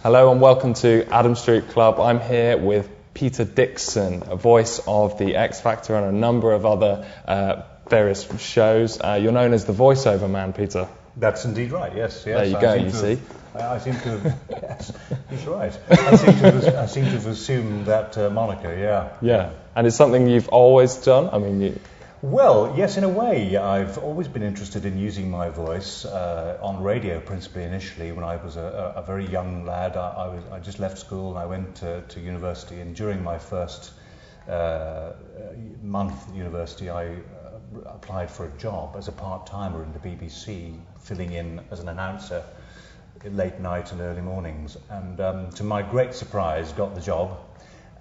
Hello and welcome to Adam Street Club. I'm here with Peter Dickson, a voice of the X Factor and a number of other various shows. You're known as the voiceover man, Peter. That's indeed right, yes. There you go, you see. I seem to have, yes, he's right. I seem to have assumed that moniker, yeah. Yeah, and it's something you've always done? I mean, Well, yes, in a way. I've always been interested in using my voice on radio, principally initially. When I was a very young lad, I just left school and I went to university. And during my first month at university, I applied for a job as a part-timer in the BBC, filling in as an announcer late night and early mornings. And to my great surprise, got the job.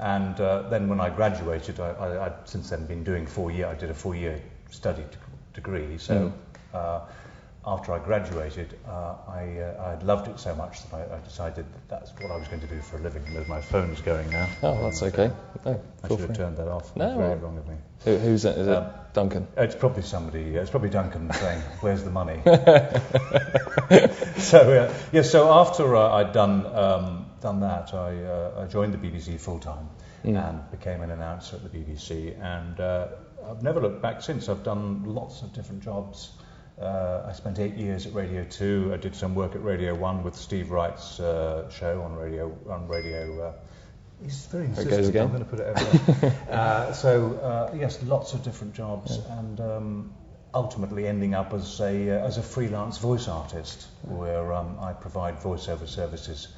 And then when I graduated, I'd since then been doing I did a 4-year study degree. So after I graduated, I loved it so much that I decided that's what I was going to do for a living. There's my phone's going now. Oh, that's okay. No, I should have turned that off. No, It's very wrong of me. Who's it? Is it Duncan? It's probably somebody. It's probably Duncan saying, "Where's the money?" So after I'd done that, I joined the BBC full time and became an announcer at the BBC. And I've never looked back since. I've done lots of different jobs. I spent 8 years at Radio 2. I did some work at Radio 1 with Steve Wright's show on Radio. He's very insistent. I'm going to put it everywhere. Yes, lots of different jobs, and ultimately ending up as a freelance voice artist, where I provide voiceover services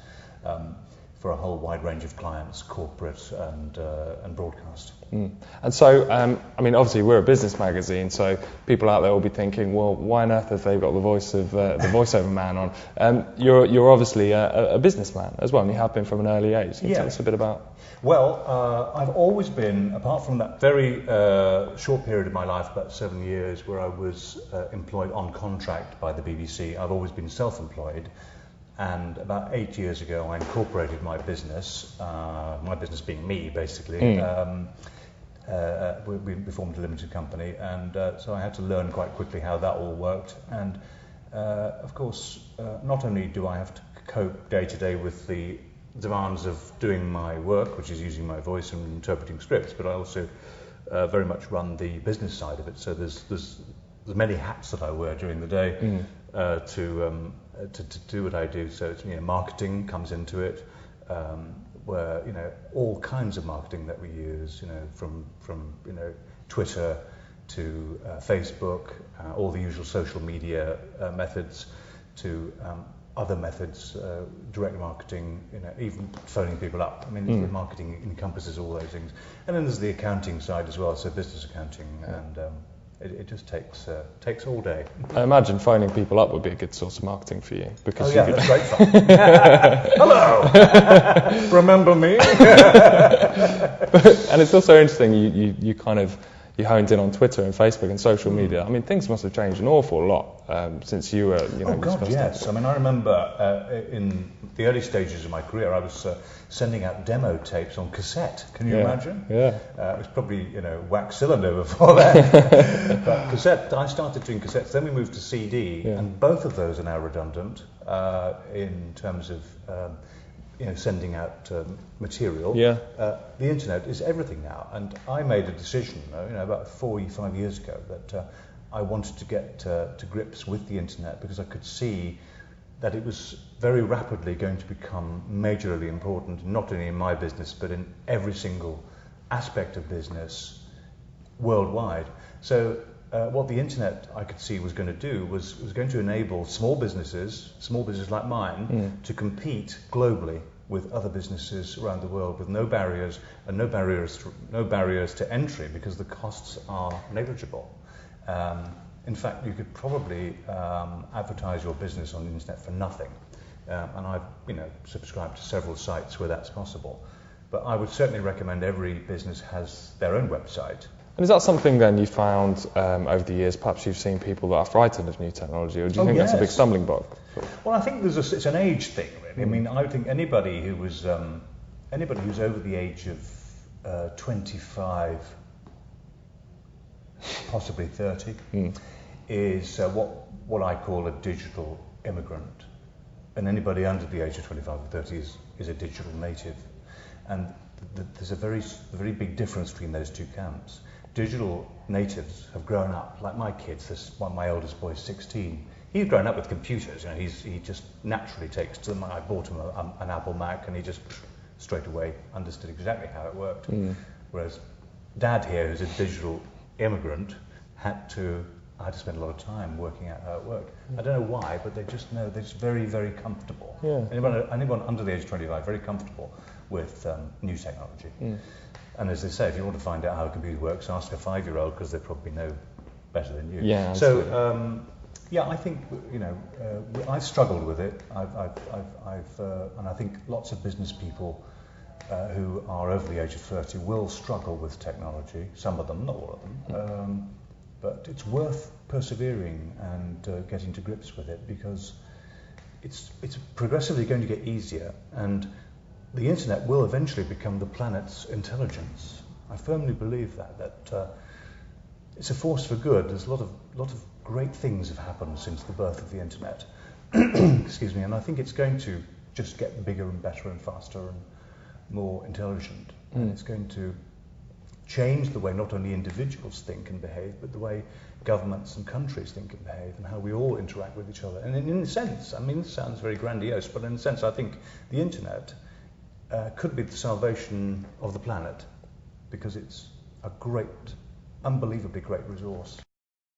for a whole wide range of clients, corporate and broadcast. And so, I mean, obviously we're a business magazine, so people out there will be thinking, well, why on earth have they got the voice of the voiceover man on? You're obviously a businessman as well, and you have been from an early age. Can you tell us a bit about? Well, I've always been, apart from that very short period of my life, about 7 years, where I was employed on contract by the BBC, I've always been self-employed. And about 8 years ago, I incorporated my business being me, basically. We formed a limited company, and so I had to learn quite quickly how that all worked. And of course, not only do I have to cope day to day with the demands of doing my work, which is using my voice and interpreting scripts, but I also very much run the business side of it. So there's many hats that I wear during the day to do what I do. So it's, marketing comes into it, where all kinds of marketing that we use, from Twitter to Facebook, all the usual social media methods, to other methods, direct marketing, even phoning people up. I mean, marketing encompasses all those things. And then there's the accounting side as well, so business accounting, and it just takes all day. I imagine phoning people up would be a good source of marketing for you. Because that's great fun. Hello! Remember me? And it's also interesting, you kind of honed in on Twitter and Facebook and social media. I mean, things must have changed an awful lot since you were, Oh God, yes. I mean, I remember in the early stages of my career, I was sending out demo tapes on cassette. Can you imagine? Yeah. It was probably wax cylinder before that. But cassette. I started doing cassettes. Then we moved to CD, and both of those are now redundant in terms of sending out material. The internet is everything now, and I made a decision, about 4-5 years ago, that I wanted to get to grips with the internet, because I could see that it was very rapidly going to become majorly important, not only in my business, but in every single aspect of business worldwide. So what the internet I could see was going to do was going to enable small businesses like mine, to compete globally with other businesses around the world with no barriers, and no barriers to entry, because the costs are negligible. In fact, you could probably advertise your business on the internet for nothing, and I've subscribed to several sites where that's possible. But I would certainly recommend every business has their own website. And is that something then you found over the years? Perhaps you've seen people that are frightened of new technology, or do you think that's a big stumbling block? Well, I think it's an age thing, really. I mean, I think anybody who's over the age of 25, possibly 30, is what I call a digital immigrant. and anybody under the age of 25 or 30 is a digital native. And there's a very big difference between those two camps. Digital natives have grown up, like my kids. My oldest boy is 16. He's grown up with computers. You know, he just naturally takes to them. I bought him an Apple Mac, and he just straight away understood exactly how it worked. Whereas Dad here, who's a digital immigrant, I had to spend a lot of time working out how it worked. I don't know why, but they just know. They're just very, very comfortable. Yeah. Anyone under the age of 25, very comfortable with new technology. And as they say, if you want to find out how a computer works, ask a 5-year-old, because they probably know better than you. Yeah, absolutely. So, yeah, I think, I've struggled with it. And I think lots of business people who are over the age of 30 will struggle with technology. Some of them, not all of them. But it's worth persevering and getting to grips with it, because it's progressively going to get easier, and the internet will eventually become the planet's intelligence. I firmly believe that it's a force for good. There's a lot of great things have happened since the birth of the internet. Excuse me, and I think it's going to just get bigger and better and faster and more intelligent. And it's going to change the way not only individuals think and behave, but the way governments and countries think and behave, and how we all interact with each other. And in a sense, I mean, this sounds very grandiose, but in a sense, I think the internet could be the salvation of the planet, because it's a great, unbelievably great resource.